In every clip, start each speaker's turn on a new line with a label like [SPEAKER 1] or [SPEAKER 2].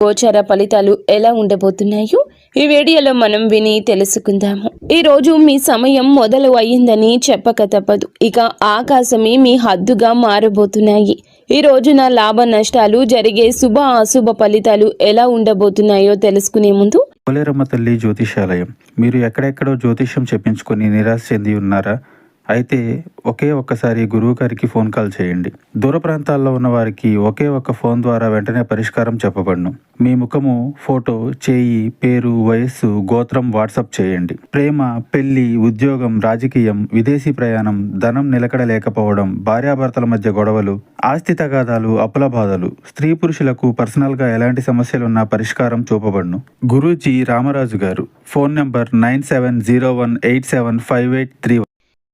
[SPEAKER 1] గోచార ఫలితాలు ఎలా ఉండబోతున్నాయో ఈ వీడియోలో మనం విని తెలుసుకుందాము. ఈ రోజు మీ సమయం మొదలు అయ్యిందని చెప్పక తప్పదు. ఇక ఆకాశమే మీ హద్దుగా మారబోతున్నాయి. ఈ రోజున లాభ నష్టాలు జరిగే శుభ అశుభ ఫలితాలు ఎలా ఉండబోతున్నాయో తెలుసుకునే ముందు
[SPEAKER 2] పోలేరమ్మ తల్లి జ్యోతిషాలయం. మీరు ఎక్కడెక్కడో జ్యోతిష్యం చెప్పించుకొని నిరాశ చెంది ఉన్నారా? అయితే ఒక్కసారి గురువు గారికి ఫోన్ కాల్ చేయండి. దూర ప్రాంతాల్లో ఉన్న వారికి ఒక్క ఫోన్ ద్వారా వెంటనే పరిష్కారం చెప్పబడును. మీ ముఖము, ఫోటో, చేయి, పేరు, వయస్సు, గోత్రం వాట్సాప్ చేయండి. ప్రేమ, పెళ్లి, ఉద్యోగం, రాజకీయం, విదేశీ ప్రయాణం, ధనం నిలకడ లేకపోవడం, భార్యాభర్తల మధ్య గొడవలు, ఆస్తి తగాదాలు, అప్పుల బాధలు, స్త్రీ పురుషులకు పర్సనల్ గా ఎలాంటి సమస్యలున్నా పరిష్కారం చూపబడును. గురూజీ రామరాజు గారు. Phone number 9701875831.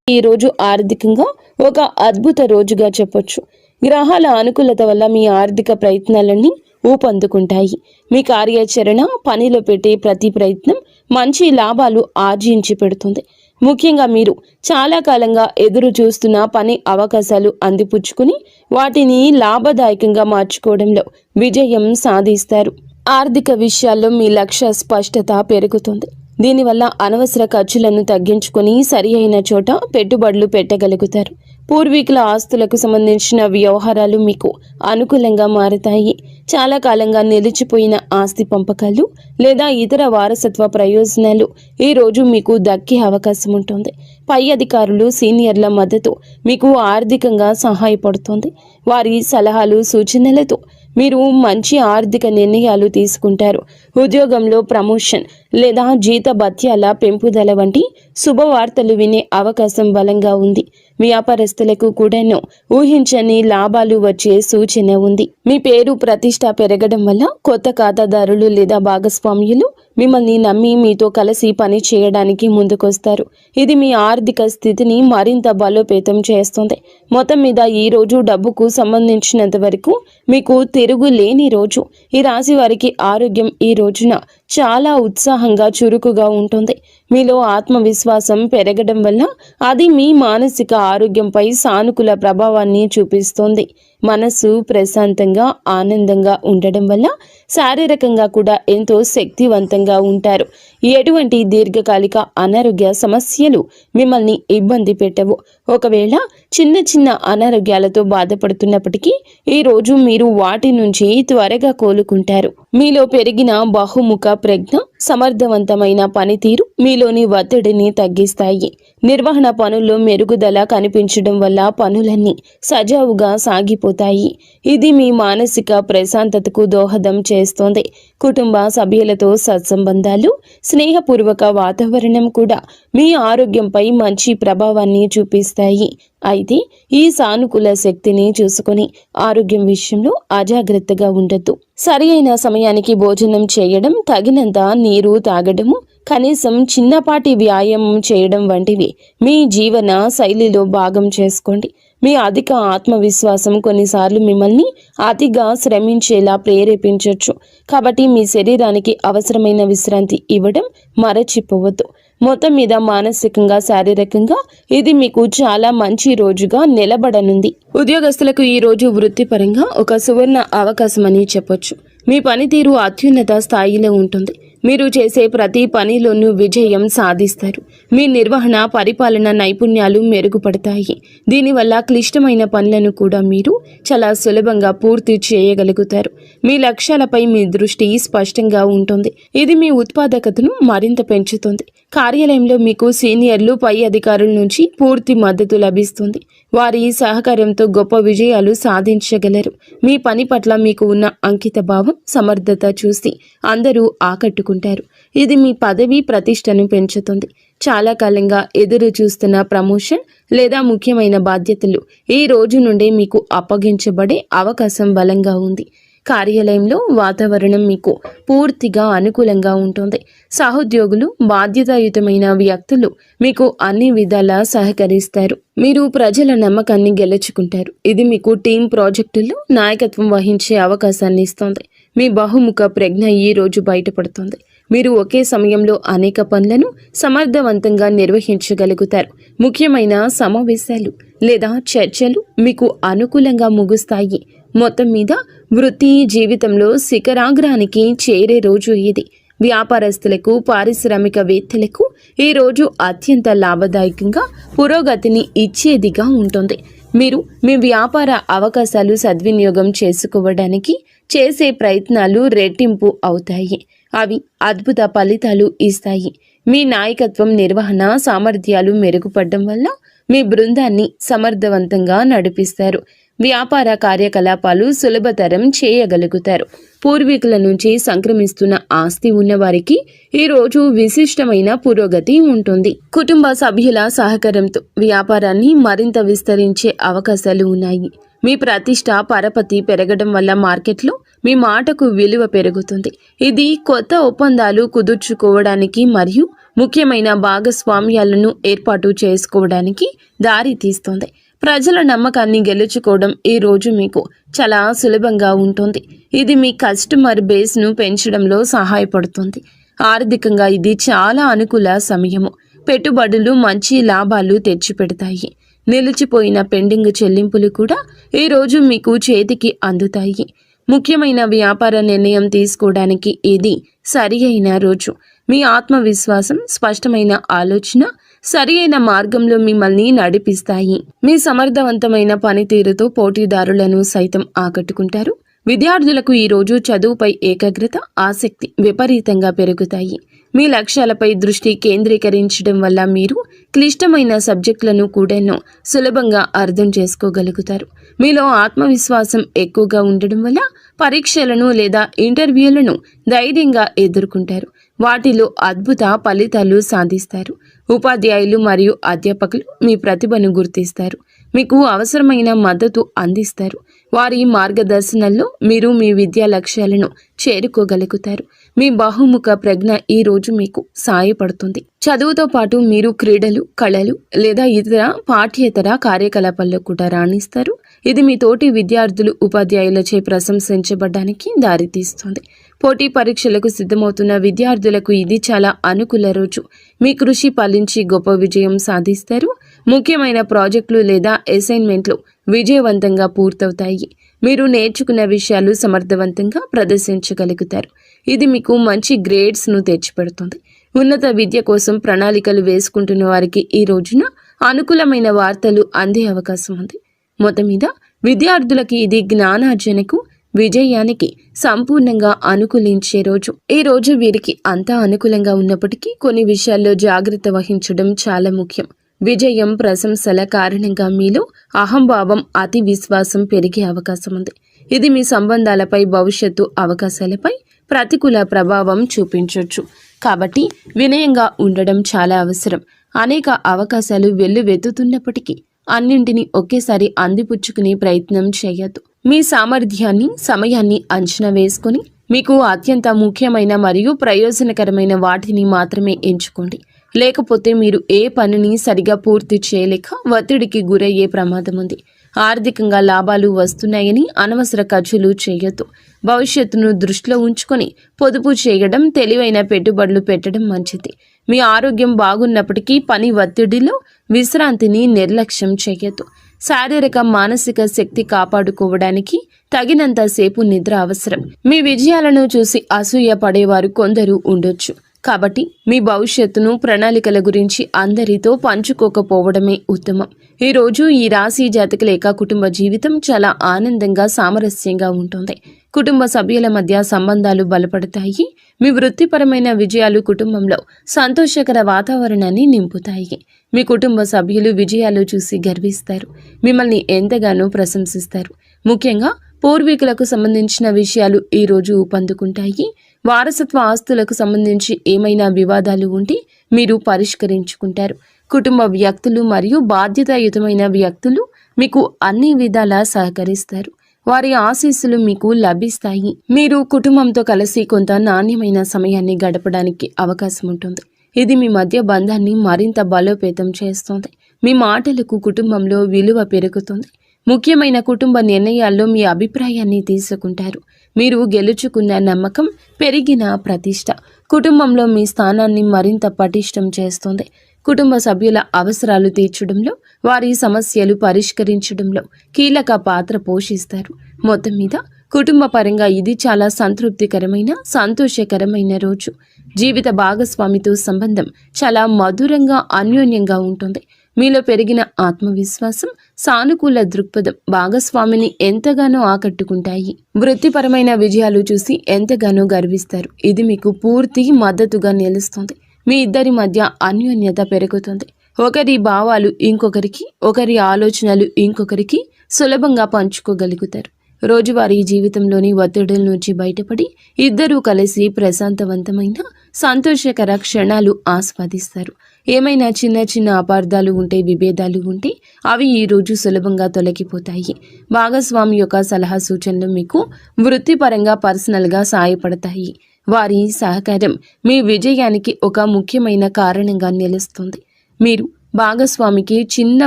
[SPEAKER 1] ఈ రోజు ఆర్థికంగా ఒక అద్భుత రోజుగా చెప్పొచ్చు. గ్రహాల అనుకూలత వల్ల మీ ఆర్థిక ప్రయత్నాలన్నీ ఊపందుకుంటాయి. మీ కార్యాచరణ, పనిలో పెట్టే ప్రతి ప్రయత్నం మంచి లాభాలు ఆర్జించి పెడుతుంది. ముఖ్యంగా మీరు చాలా కాలంగా ఎదురు చూస్తున్న పని అవకాశాలు అందిపుచ్చుకుని వాటిని లాభదాయకంగా మార్చుకోవడంలో విజయం సాధిస్తారు. ఆర్థిక విషయాల్లో మీ లక్ష్య స్పష్టత పెరుగుతుంది. దీనివల్ల అనవసర ఖర్చులను తగ్గించుకొని సరి అయిన చోట పెట్టుబడులు పెట్టగలుగుతారు. పూర్వీకుల ఆస్తులకు సంబంధించిన వ్యవహారాలు మీకు అనుకూలంగా మారతాయి. చాలా కాలంగా నిలిచిపోయిన ఆస్తి పంపకాలు లేదా ఇతర వారసత్వ ప్రయోజనాలు ఈ రోజు మీకు దక్కే అవకాశం ఉంటుంది. పై అధికారులు, సీనియర్ల మద్దతు మీకు ఆర్థికంగా సహాయపడుతుంది. వారి సలహాలు, సూచనలతో మీరు మంచి ఆర్థిక నిర్ణయాలు తీసుకుంటారు. ఉద్యోగంలో ప్రమోషన్ లేదా జీతభత్యాల పెంపుదల వంటి శుభవార్తలు వినే అవకాశం బలంగా ఉంది. వ్యాపారస్తులకు కూడాను ఊహించని లాభాలు వచ్చే సూచన ఉంది. మీ పేరు ప్రతిష్ట పెరగడం వల్ల కొత్త ఖాతాదారులు లేదా భాగస్వామ్యులు మిమ్మల్ని నమ్మి మీతో కలిసి పని చేయడానికి ముందుకొస్తారు. ఇది మీ ఆర్థిక స్థితిని మరింత బలోపేతం చేస్తుంది. మొత్తం మీద ఈ రోజు డబ్బుకు సంబంధించినంత వరకు మీకు తిరుగులేని రోజు. ఈ రాశి వారికి ఆరోగ్యం ఈ రోజున చాలా ఉత్సాహంగా, చురుకుగా ఉంటుంది. మీలో ఆత్మవిశ్వాసం పెరగడం వల్ల అది మీ మానసిక ఆరోగ్యంపై సానుకూల ప్రభావాన్ని చూపిస్తుంది. మనసు ప్రశాంతంగా, ఆనందంగా ఉండడం వల్ల శారీరకంగా కూడా ఎంతో శక్తివంతంగా ఉంటారు. ఎటువంటి దీర్ఘకాలిక అనారోగ్య సమస్యలు మిమ్మల్ని ఇబ్బంది పెట్టవు. ఒకవేళ చిన్న చిన్న అనారోగ్యాలతో బాధపడుతున్నప్పటికీ ఈ రోజు మీరు వాటి నుంచి త్వరగా కోలుకుంటారు. మీలో పెరిగిన బహుముఖ ప్రజ్ఞ, సమర్థవంతమైన పనితీరు మీలోని ఒత్తిడిని తగ్గిస్తాయి. నిర్వహణ పనుల్లో మెరుగుదల కనిపించడం వల్ల పనులన్నీ సజావుగా సాగిపోతాయి. ఇది మీ మానసిక ప్రశాంతతకు దోహదం చేస్తుంది. కుటుంబ సభ్యులతో సత్సంబంధాలు, స్నేహపూర్వక వాతావరణం కూడా మీ ఆరోగ్యంపై మంచి ప్రభావాన్ని చూపిస్తాయి. అయితే ఈ సానుకూల శక్తిని చూసుకొని ఆరోగ్యం విషయంలో అజాగ్రత్తగా ఉండొద్దు. సరి అయిన సమయానికి భోజనం చేయడం, తగినంత నీరు తాగడము, కనీసం చిన్నపాటి వ్యాయామం చేయడం వంటివి మీ జీవన శైలిలో భాగం చేసుకోండి. మీ అధిక ఆత్మవిశ్వాసం కొన్నిసార్లు మిమ్మల్ని అతిగా శ్రమించేలా ప్రేరేపించవచ్చు. కాబట్టి మీ శరీరానికి అవసరమైన విశ్రాంతి ఇవ్వడం మరచిపోవద్దు. మొత్తం మీద మానసికంగా, శారీరకంగా ఇది మీకు చాలా మంచి రోజుగా నిలబడనుంది. ఉద్యోగస్తులకు ఈ రోజు వృత్తిపరంగా ఒక సువర్ణ అవకాశం అని చెప్పొచ్చు. మీ పనితీరు అత్యున్నత స్థాయిలో ఉంటుంది. మీరు చేసే ప్రతి పనిలోనూ విజయం సాధిస్తారు. మీ నిర్వహణ, పరిపాలన నైపుణ్యాలు మెరుగుపడతాయి. దీనివల్ల క్లిష్టమైన పనులను కూడా మీరు చాలా సులభంగా పూర్తి చేయగలుగుతారు. మీ లక్ష్యాలపై మీ దృష్టి స్పష్టంగా ఉంటుంది. ఇది మీ ఉత్పాదకతను మరింత పెంచుతుంది. కార్యాలయంలో మీకు సీనియర్లు, పై అధికారుల నుంచి పూర్తి మద్దతు లభిస్తుంది. వారి సహకారంతో గొప్ప విజయాలు సాధించగలరు. మీ పని పట్ల మీకు ఉన్న అంకిత భావం, సమర్థత చూసి అందరూ ఆకట్టుకుంటారు. ఇది మీ పదవి ప్రతిష్టను పెంచుతుంది. చాలా కాలంగా ఎదురు చూస్తున్న ప్రమోషన్ లేదా ముఖ్యమైన బాధ్యతలు ఈ రోజు నుండే మీకు అప్పగించబడే అవకాశం బలంగా ఉంది. కార్యాలయంలో వాతావరణం మీకు పూర్తిగా అనుకూలంగా ఉంటుంది. సహోద్యోగులు, బాధ్యతాయుతమైన వ్యక్తులు మీకు అన్ని విధాలా సహకరిస్తారు. మీరు ప్రజల నమ్మకాన్ని గెలుచుకుంటారు. ఇది మీకు టీం ప్రాజెక్టుల్లో నాయకత్వం వహించే అవకాశాన్ని ఇస్తుంది. మీ బహుముఖ ప్రజ్ఞ ఈ రోజు బయటపడుతుంది. మీరు ఒకే సమయంలో అనేక పనులను సమర్థవంతంగా నిర్వహించగలుగుతారు. ముఖ్యమైన సమావేశాలు లేదా చర్చలు మీకు అనుకూలంగా ముగుస్తాయి. మొత్తం మీద వృత్తి జీవితంలో శిఖరాగ్రానికి చేరే రోజు ఇది. వ్యాపారస్తులకు, పారిశ్రామికవేత్తలకు ఈ రోజు అత్యంత లాభదాయకంగా పురోగతిని ఇచ్చేదిగా ఉంటుంది. మీరు మీ వ్యాపార అవకాశాలు సద్వినియోగం చేసుకోవడానికి చేసే ప్రయత్నాలు రెట్టింపు అవుతాయి. అవి అద్భుత ఫలితాలు ఇస్తాయి. మీ నాయకత్వం, నిర్వహణ సామర్థ్యాలు మెరుగుపడడం వల్ల మీ బృందాన్ని సమర్థవంతంగా నడిపిస్తారు. వ్యాపార కార్యకలాపాలు సులభతరం చేయగలుగుతారు. పూర్వీకుల నుంచి సంక్రమిస్తున్న ఆస్తి ఉన్నవారికి ఈ రోజు విశిష్టమైన పురోగతి ఉంటుంది. కుటుంబ సభ్యుల సహకారంతో వ్యాపారాన్ని మరింత విస్తరించే అవకాశాలు ఉన్నాయి. మీ ప్రతిష్ట, పరపతి పెరగడం వల్ల మార్కెట్లో మీ మాటకు విలువ పెరుగుతుంది. ఇది కొత్త ఒప్పందాలు కుదుర్చుకోవడానికి మరియు ముఖ్యమైన భాగస్వామ్యాలను ఏర్పాటు చేసుకోవడానికి దారి తీస్తుంది. ప్రజల నమ్మకాన్ని గెలుచుకోవడం ఈ రోజు మీకు చాలా సులభంగా ఉంటుంది. ఇది మీ కస్టమర్ బేస్ను పెంచడంలో సహాయపడుతుంది. ఆర్థికంగా ఇది చాలా అనుకూల సమయము. పెట్టుబడులు మంచి లాభాలు తెచ్చిపెడతాయి. నిలిచిపోయిన పెండింగ్ చెల్లింపులు కూడా ఈ రోజు మీకు చేతికి అందుతాయి. ముఖ్యమైన వ్యాపార నిర్ణయం తీసుకోవడానికి ఇది సరి అయిన రోజు. మీ ఆత్మవిశ్వాసం, స్పష్టమైన ఆలోచన సరి అయిన మార్గంలో మిమ్మల్ని నడిపిస్తాయి. మీ సమర్థవంతమైన పనితీరుతో పోటీదారులను సైతం ఆకట్టుకుంటారు. విద్యార్థులకు ఈ రోజు చదువుపై ఏకాగ్రత, ఆసక్తి విపరీతంగా పెరుగుతాయి. మీ లక్ష్యాలపై దృష్టి కేంద్రీకరించడం వల్ల మీరు క్లిష్టమైన సబ్జెక్టులను కూడా సులభంగా అర్థం చేసుకోగలుగుతారు. మీలో ఆత్మవిశ్వాసం ఎక్కువగా ఉండడం వల్ల పరీక్షలను లేదా ఇంటర్వ్యూలను ధైర్యంగా ఎదుర్కొంటారు. వాటిలో అద్భుత ఫలితాలు సాధిస్తారు. ఉపాధ్యాయులు మరియు అధ్యాపకులు మీ ప్రతిభను గుర్తిస్తారు. మీకు అవసరమైన మద్దతు అందిస్తారు. వారి మార్గదర్శనంలో మీరు మీ విద్యా లక్ష్యాలను చేరుకోగలుగుతారు. మీ బహుముఖ ప్రజ్ఞ ఈ రోజు మీకు సహాయపడుతుంది. చదువుతో పాటు మీరు క్రీడలు, కళలు లేదా ఇతర పాఠ్యేతర కార్యకలాపాల్లో కూడా రాణిస్తారు. ఇది మీ తోటి విద్యార్థులు, ఉపాధ్యాయులచే ప్రశంసించబడడానికి దారితీస్తుంది. పోటీ పరీక్షలకు సిద్ధమవుతున్న విద్యార్థులకు ఇది చాలా అనుకూల రోజు. మీ కృషి ఫలించి గొప్ప విజయం సాధిస్తారు. ముఖ్యమైన ప్రాజెక్టులు లేదా అసైన్మెంట్లు విజయవంతంగా పూర్తవుతాయి. మీరు నేర్చుకున్న విషయాలు సమర్థవంతంగా ప్రదర్శించగలుగుతారు. ఇది మీకు మంచి గ్రేడ్స్ను తెచ్చిపెడుతుంది. ఉన్నత విద్య కోసం ప్రణాళికలు వేసుకుంటున్న వారికి ఈ రోజున అనుకూలమైన వార్తలు అందే అవకాశం ఉంది. మొత్తం మీద విద్యార్థులకి ఇది జ్ఞానార్జనకు, విజయానికి సంపూర్ణంగా అనుకూలించే రోజు. ఈ రోజు వీరికి అంతా అనుకూలంగా ఉన్నప్పటికీ కొన్ని విషయాల్లో జాగ్రత్త వహించడం చాలా ముఖ్యం. విజయం, ప్రశంసల కారణంగా మీలో అహంభావం, అతి విశ్వాసం పెరిగే అవకాశం ఉంది. ఇది మీ సంబంధాలపై, భవిష్యత్తు అవకాశాలపై ప్రతికూల ప్రభావం చూపించవచ్చు. కాబట్టి వినయంగా ఉండడం చాలా అవసరం. అనేక అవకాశాలు వెల్లువెత్తుతున్నప్పటికీ అన్నింటినీ ఒకేసారి అందిపుచ్చుకునే ప్రయత్నం చేయొద్దు. మీ సామర్థ్యాన్ని, సమయాన్ని అంచనా వేసుకొని మీకు అత్యంత ముఖ్యమైన మరియు ప్రయోజనకరమైన వాటిని మాత్రమే ఎంచుకోండి. లేకపోతే మీరు ఏ పనిని సరిగా పూర్తి చేయలేక ఒత్తిడికి గురయ్యే ప్రమాదం ఉంది. ఆర్థికంగా లాభాలు వస్తున్నాయని అనవసర ఖర్చులు చేయొద్దు. భవిష్యత్తును దృష్టిలో ఉంచుకొని పొదుపు చేయడం, తెలివైన పెట్టుబడులు పెట్టడం మంచిది. మీ ఆరోగ్యం బాగున్నప్పటికీ పని ఒత్తిడిలో విశ్రాంతిని నిర్లక్ష్యం చేయొద్దు. శారీరక, మానసిక శక్తి కాపాడుకోవడానికి తగినంత సేపు నిద్ర అవసరం. మీ విజయాలను చూసి అసూయ పడేవారు కొందరు ఉండొచ్చు. కాబట్టి మీ భవిష్యత్తును, ప్రణాళికల గురించి అందరితో పంచుకోకపోవడమే ఉత్తమం. ఈరోజు ఈ రాశి జాతకుల యొక్క కుటుంబ జీవితం చాలా ఆనందంగా, సామరస్యంగా ఉంటుంది. కుటుంబ సభ్యుల మధ్య సంబంధాలు బలపడతాయి. మీ వృత్తిపరమైన విజయాలు కుటుంబంలో సంతోషకర వాతావరణాన్ని నింపుతాయి. మీ కుటుంబ సభ్యులు విజయాలు చూసి గర్విస్తారు. మిమ్మల్ని ఎంతగానో ప్రశంసిస్తారు. ముఖ్యంగా పూర్వీకులకు సంబంధించిన విషయాలు ఈరోజు ఊపందుకుంటాయి. వారసత్వ ఆస్తులకు సంబంధించి ఏమైనా వివాదాలు ఉంటే మీరు పరిష్కరించుకుంటారు. కుటుంబ వ్యక్తులు మరియు బాధ్యతాయుతమైన వ్యక్తులు మీకు అన్ని విధాలా సహకరిస్తారు. వారి ఆశీస్సులు మీకు లభిస్తాయి. మీరు కుటుంబంతో కలిసి కొంత నాణ్యమైన సమయాన్ని గడపడానికి అవకాశం ఉంటుంది. ఇది మీ మధ్య బంధాన్ని మరింత బలోపేతం చేస్తుంది. మీ మాటలకు కుటుంబంలో విలువ పెరుగుతుంది. ముఖ్యమైన కుటుంబ నిర్ణయాల్లో మీ అభిప్రాయాన్ని తీసుకుంటారు. మీరు గెలుచుకున్న నమ్మకం, పెరిగిన ప్రతిష్ట కుటుంబంలో మీ స్థానాన్ని మరింత పటిష్టం చేస్తుంది. కుటుంబ సభ్యుల అవసరాలు తీర్చడంలో, వారి సమస్యలు పరిష్కరించడంలో కీలక పాత్ర పోషిస్తారు. మొత్తం మీద కుటుంబ పరంగా ఇది చాలా సంతృప్తికరమైన, సంతోషకరమైన రోజు. జీవిత భాగస్వామితో సంబంధం చాలా మధురంగా, అన్యోన్యంగా ఉంటుంది. మీలో పెరిగిన ఆత్మవిశ్వాసం, సానుకూల దృక్పథం భాగస్వామిని ఎంతగానో ఆకట్టుకుంటాయి. వృత్తిపరమైన విజయాలు చూసి ఎంతగానో గర్విస్తారు. ఇది మీకు పూర్తి మద్దతుగా నిలుస్తుంది. మీ ఇద్దరి మధ్య అన్యోన్యత పెరుగుతుంది. ఒకరి భావాలు ఇంకొకరికి, ఒకరి ఆలోచనలు ఇంకొకరికి సులభంగా పంచుకోగలుగుతారు. రోజువారీ జీవితంలోని ఒత్తిడుల నుంచి బయటపడి ఇద్దరూ కలిసి ప్రశాంతవంతమైన, సంతోషకర క్షణాలు ఆస్వాదిస్తారు. ఏమైనా చిన్న చిన్న అపార్థాలు ఉంటే, విభేదాలు ఉంటే అవి ఈ రోజు సులభంగా తొలగిపోతాయి. భాగస్వామి యొక్క సలహా సూచనలు మీకు వృత్తిపరంగా, పర్సనల్గా సాయపడతాయి. వారి సహకారం మీ విజయానికి ఒక ముఖ్యమైన కారణంగా నిలుస్తుంది. మీరు భాగస్వామికి చిన్న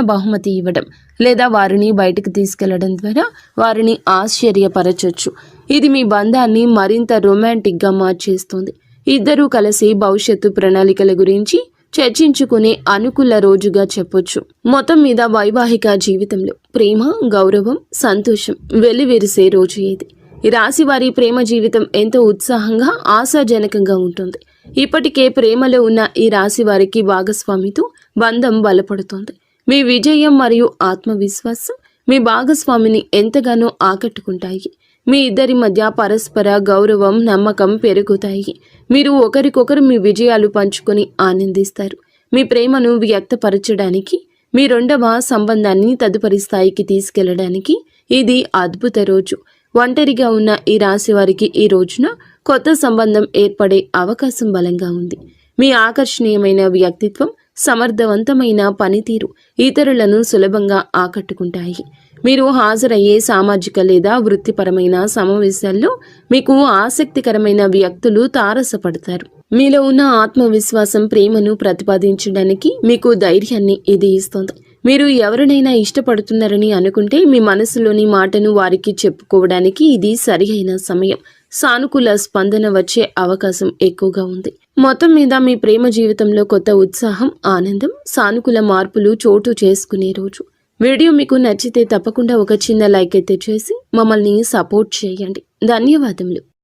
[SPEAKER 1] బహుమతి ఇవ్వడం లేదా వారిని బయటకు తీసుకెళ్లడం ద్వారా వారిని ఆశ్చర్యపరచొచ్చు. ఇది మీ బంధాన్ని మరింత రొమాంటిక్గా మార్చేస్తుంది. ఇద్దరూ కలిసి భవిష్యత్తు ప్రణాళికల గురించి చర్చించుకునే అనుకూల రోజుగా చెప్పొచ్చు. మొత్తం మీద వైవాహిక జీవితంలో ప్రేమ, గౌరవం, సంతోషం వెల్లివిరిసే రోజు ఇది. ఈ రాశి వారి ప్రేమ జీవితం ఎంతో ఉత్సాహంగా, ఆశాజనకంగా ఉంటుంది. ఇప్పటికే ప్రేమలో ఉన్న ఈ రాశి వారికి భాగస్వామితో బంధం బలపడుతోంది. మీ విజయం మరియు ఆత్మవిశ్వాసం మీ భాగస్వామిని ఎంతగానో ఆకట్టుకుంటాయి. మీ ఇద్దరి మధ్య పరస్పర గౌరవం, నమ్మకం పెరుగుతాయి. మీరు ఒకరికొకరు మీ విజయాలు పంచుకొని ఆనందిస్తారు. మీ ప్రేమను వ్యక్తపరచడానికి, మీ రెండవ సంబంధాన్ని తదుపరి స్థాయికి తీసుకెళ్లడానికి ఇది అద్భుత రోజు. ఒంటరిగా ఉన్న ఈ రాశి వారికి ఈ రోజున కొత్త సంబంధం ఏర్పడే అవకాశం బలంగా ఉంది. మీ ఆకర్షణీయమైన వ్యక్తిత్వం, సమర్థవంతమైన పనితీరు ఇతరులను సులభంగా ఆకట్టుకుంటాయి. మీరు హాజరయ్యే సామాజిక లేదా వృత్తిపరమైన సమావేశాల్లో మీకు ఆసక్తికరమైన వ్యక్తులు తారసపడతారు. మీలో ఉన్న ఆత్మవిశ్వాసం, ప్రేమను ప్రతిపాదించడానికి మీకు ధైర్యాన్ని ఇది ఇస్తుంది. మీరు ఎవరినైనా ఇష్టపడుతున్నారని అనుకుంటే మీ మనసులోని మాటను వారికి చెప్పుకోవడానికి ఇది సరియైన సమయం. సానుకూల స్పందన వచ్చే అవకాశం ఎక్కువగా ఉంది. మొత్తం మీద మీ ప్రేమ జీవితంలో కొత్త ఉత్సాహం, ఆనందం, సానుకూల మార్పులు చోటు చేసుకునే రోజు. వీడియో మీకు నచ్చితే తప్పకుండా ఒక చిన్న లైక్ అయితే చేసి మమ్మల్ని సపోర్ట్ చేయండి. ధన్యవాదములు.